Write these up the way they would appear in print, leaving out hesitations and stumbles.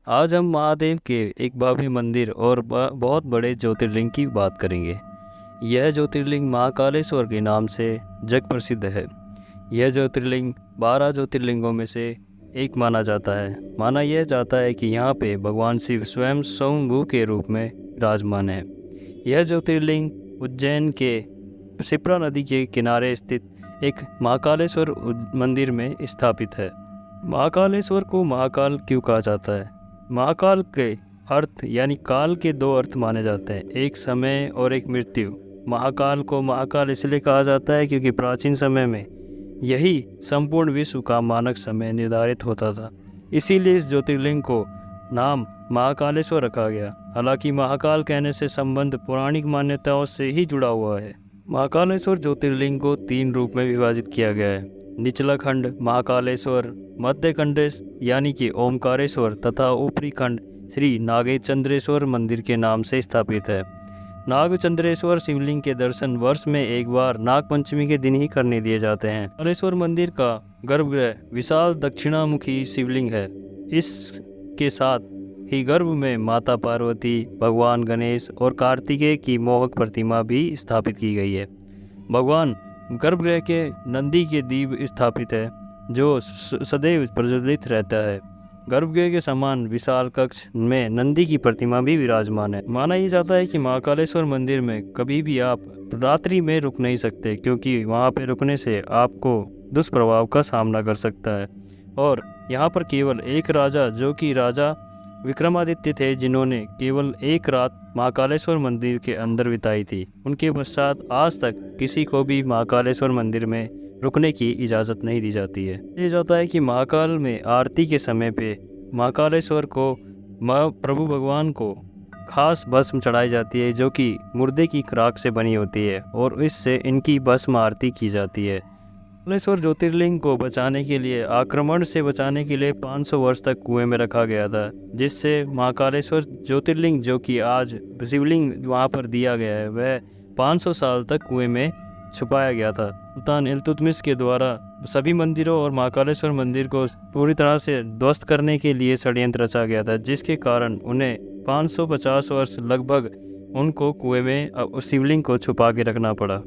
आज हम महादेव के एक भव्य मंदिर और बहुत बड़े ज्योतिर्लिंग की बात करेंगे। यह ज्योतिर्लिंग महाकालेश्वर के नाम से जग प्रसिद्ध है। यह ज्योतिर्लिंग 12 ज्योतिर्लिंगों में से एक माना जाता है। माना यह जाता है कि यहाँ पे भगवान शिव स्वयं स्वयंभू के रूप में विराजमान है। यह ज्योतिर्लिंग उज्जैन के शिप्रा नदी के किनारे स्थित एक महाकालेश्वर मंदिर में स्थापित है। महाकालेश्वर को महाकाल क्यों कहा जाता है? महाकाल के अर्थ यानी काल के दो अर्थ माने जाते हैं, एक समय और एक मृत्यु। महाकाल को महाकाल इसलिए कहा जाता है क्योंकि प्राचीन समय में यही संपूर्ण विश्व का मानक समय निर्धारित होता था। इसीलिए इस ज्योतिर्लिंग को नाम महाकालेश्वर रखा गया। हालांकि महाकाल कहने से संबंध पौराणिक मान्यताओं से ही जुड़ा हुआ है। महाकालेश्वर ज्योतिर्लिंग को 3 रूप में विभाजित किया गया है। निचला खंड महाकालेश्वर, मध्य खंड यानी कि ओमकारेश्वर तथा ऊपरी खंड श्री नागचंद्रेश्वर मंदिर के नाम से स्थापित है। नागचंद्रेश्वर शिवलिंग के दर्शन वर्ष में एक बार नागपंचमी के दिन ही करने दिए जाते हैं। कालेश्वर मंदिर का गर्भगृह विशाल दक्षिणामुखी शिवलिंग है। इसके साथ ही गर्भ में माता पार्वती, भगवान गणेश और कार्तिकेय की मोहक प्रतिमा भी स्थापित की गई है। भगवान गर्भगृह के नंदी के दीप स्थापित है जो सदैव प्रज्वलित रहता है। गर्भगृह के समान विशाल कक्ष में नंदी की प्रतिमा भी विराजमान है। माना ही जाता है कि महाकालेश्वर मंदिर में कभी भी आप रात्रि में रुक नहीं सकते, क्योंकि वहां पर रुकने से आपको दुष्प्रभाव का सामना कर सकता है। और यहाँ पर केवल एक राजा, जो कि राजा विक्रमादित्य थे, जिन्होंने केवल एक रात महाकालेश्वर मंदिर के अंदर बिताई थी। उनके पश्चात आज तक किसी को भी महाकालेश्वर मंदिर में रुकने की इजाज़त नहीं दी जाती है। ये जाता है कि महाकाल में आरती के समय पे महाकालेश्वर को प्रभु भगवान को खास भस्म चढ़ाई जाती है, जो कि मुर्दे की राख से बनी होती है और इससे इनकी भस्म आरती की जाती है। महाकालेश्वर ज्योतिर्लिंग को बचाने के लिए, आक्रमण से बचाने के लिए 500 वर्ष तक कुएं में रखा गया था, जिससे महाकालेश्वर ज्योतिर्लिंग, जो कि आज शिवलिंग वहां पर दिया गया है, वह 500 साल तक कुएं में छुपाया गया था। सुल्तान इल्तुतमिश के द्वारा सभी मंदिरों और महाकालेश्वर मंदिर को पूरी तरह से ध्वस्त करने के लिए षड्यंत्र रचा गया था, जिसके कारण उन्हें 550 वर्ष लगभग उनको कुएं में शिवलिंग को छुपा के रखना पड़ा।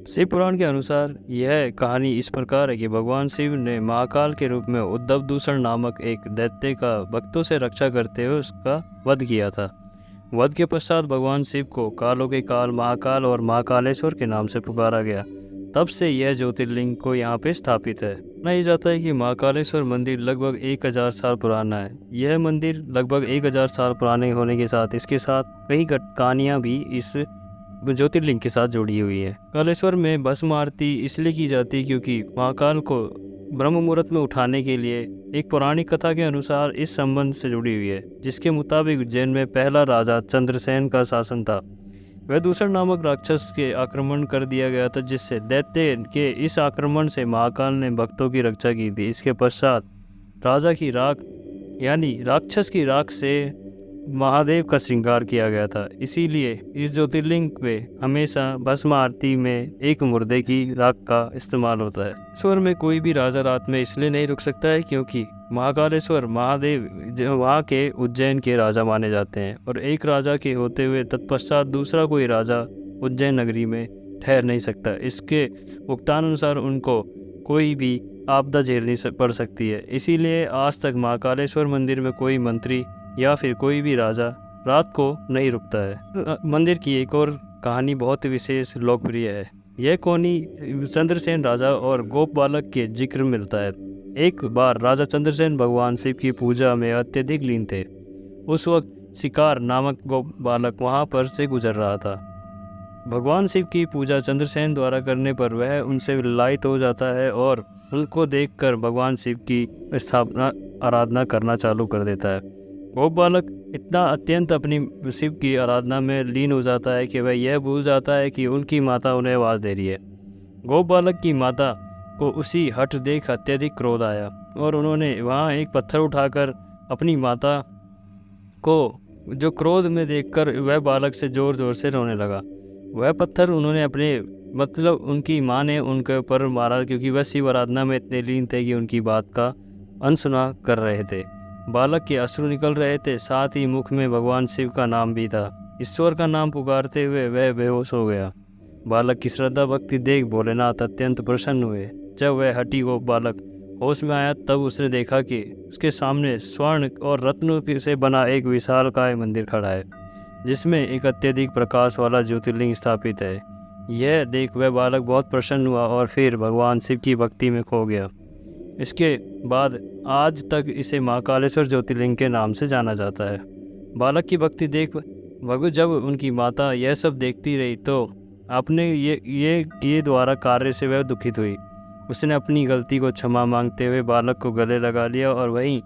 शिव पुराण के अनुसार यह कहानी इस प्रकार है कि भगवान शिव ने महाकाल के रूप में उद्धव दूषण नामक एक दैत्य का भक्तों से रक्षा करते हुए उसका वध किया था। वध के पश्चात भगवान शिव को कालों के काल महाकाल और महाकालेश्वर के नाम से पुकारा गया। तब से यह ज्योतिर्लिंग को यहाँ पे स्थापित है। माना जाता है कि महाकालेश्वर मंदिर लगभग 1000 साल पुराना है। यह मंदिर लगभग 1000 साल पुराने होने के साथ इसके साथ कई कहानियाँ भी इस ज्योतिर्लिंग के साथ जुड़ी हुई है। कालेश्वर में भस्म आरती इसलिए की जाती है क्योंकि महाकाल को ब्रह्म मुहूर्त में उठाने के लिए एक पौराणिक कथा के अनुसार इस संबंध से जुड़ी हुई है, जिसके मुताबिक उज्जैन में पहला राजा चंद्रसेन का शासन था। वह दूषण नामक राक्षस के आक्रमण कर दिया गया था, जिससे दैत्य के इस आक्रमण से महाकाल ने भक्तों की रक्षा की थी। इसके पश्चात राजा की राख यानी राक्षस की राख से महादेव का श्रृंगार किया गया था। इसीलिए इस ज्योतिर्लिंग पे हमेशा भस्म आरती में एक मुर्दे की राख का इस्तेमाल होता है। ईश्वर में कोई भी राजा रात में इसलिए नहीं रुक सकता है क्योंकि महाकालेश्वर महादेव वहाँ के उज्जैन के राजा माने जाते हैं, और एक राजा के होते हुए तत्पश्चात दूसरा कोई राजा उज्जैन नगरी में ठहर नहीं सकता। इसके भुगतान अनुसार उनको कोई भी आपदा झेलनी पड़ सकती है। इसीलिए आज तक महाकालेश्वर मंदिर में कोई मंत्री या फिर कोई भी राजा रात को नहीं रुकता है। मंदिर की एक और कहानी बहुत विशेष लोकप्रिय है। यह कहानी चंद्रसेन राजा और गोप बालक के जिक्र मिलता है। एक बार राजा चंद्रसेन भगवान शिव की पूजा में अत्यधिक लीन थे। उस वक्त शिकार नामक गोप बालक वहां पर से गुजर रहा था। भगवान शिव की पूजा चंद्रसेन द्वारा करने पर वह उनसे विलायित हो जाता है और उनको देखकर भगवान शिव की स्थापना आराधना करना चालू कर देता है। गोप बालक इतना अत्यंत अपनी शिव की आराधना में लीन हो जाता है कि वह यह भूल जाता है कि उनकी माता उन्हें आवाज़ दे रही है। गोप बालक की माता को उसी हठ देख अत्यधिक क्रोध आया और उन्होंने वहाँ एक पत्थर उठाकर अपनी माता को, जो क्रोध में देखकर वह बालक से ज़ोर ज़ोर से रोने लगा, वह पत्थर उन्होंने उनकी माँ ने उनके ऊपर मारा, क्योंकि वह शिव आराधना में इतने लीन थे कि उनकी बात का अनसुना कर रहे थे। बालक के अश्रु निकल रहे थे, साथ ही मुख में भगवान शिव का नाम भी था। ईश्वर का नाम पुकारते हुए वह बेहोश हो गया। बालक की श्रद्धा भक्ति देख भोलेनाथ अत्यंत प्रसन्न हुए। जब वह हठी को बालक होश में आया तब उसने देखा कि उसके सामने स्वर्ण और रत्नों से बना एक विशालकाय मंदिर खड़ा है, जिसमें एक अत्यधिक प्रकाश वाला ज्योतिर्लिंग स्थापित है। यह देख वह बालक बहुत प्रसन्न हुआ और फिर भगवान शिव की भक्ति में खो गया। इसके बाद आज तक इसे महाकालेश्वर ज्योतिर्लिंग के नाम से जाना जाता है। बालक की भक्ति देख जब उनकी माता यह सब देखती रही तो अपने ये किए द्वारा कार्य से वह दुखित हुई। उसने अपनी गलती को क्षमा मांगते हुए बालक को गले लगा लिया और वहीं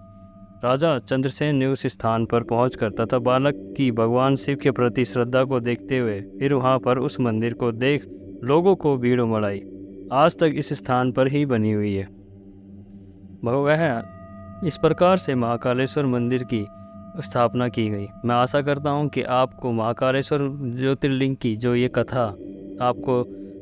राजा चंद्रसेन ने उस स्थान पर पहुंचकर तथा बालक की भगवान शिव के प्रति श्रद्धा को देखते हुए फिर वहां पर उस मंदिर को देख लोगों को भीड़ उमड़ आई। आज तक इस स्थान पर ही बनी हुई है। वह इस प्रकार से महाकालेश्वर मंदिर की स्थापना की गई। मैं आशा करता हूं कि आपको महाकालेश्वर ज्योतिर्लिंग की जो ये कथा आपको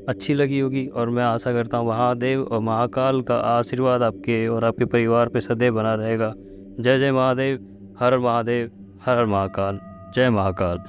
अच्छी लगी होगी और मैं आशा करता हूँ महादेव और महाकाल का आशीर्वाद आपके और आपके परिवार पे सदैव बना रहेगा। जय जय महादेव, हर महादेव, हर हर महाकाल, जय महाकाल।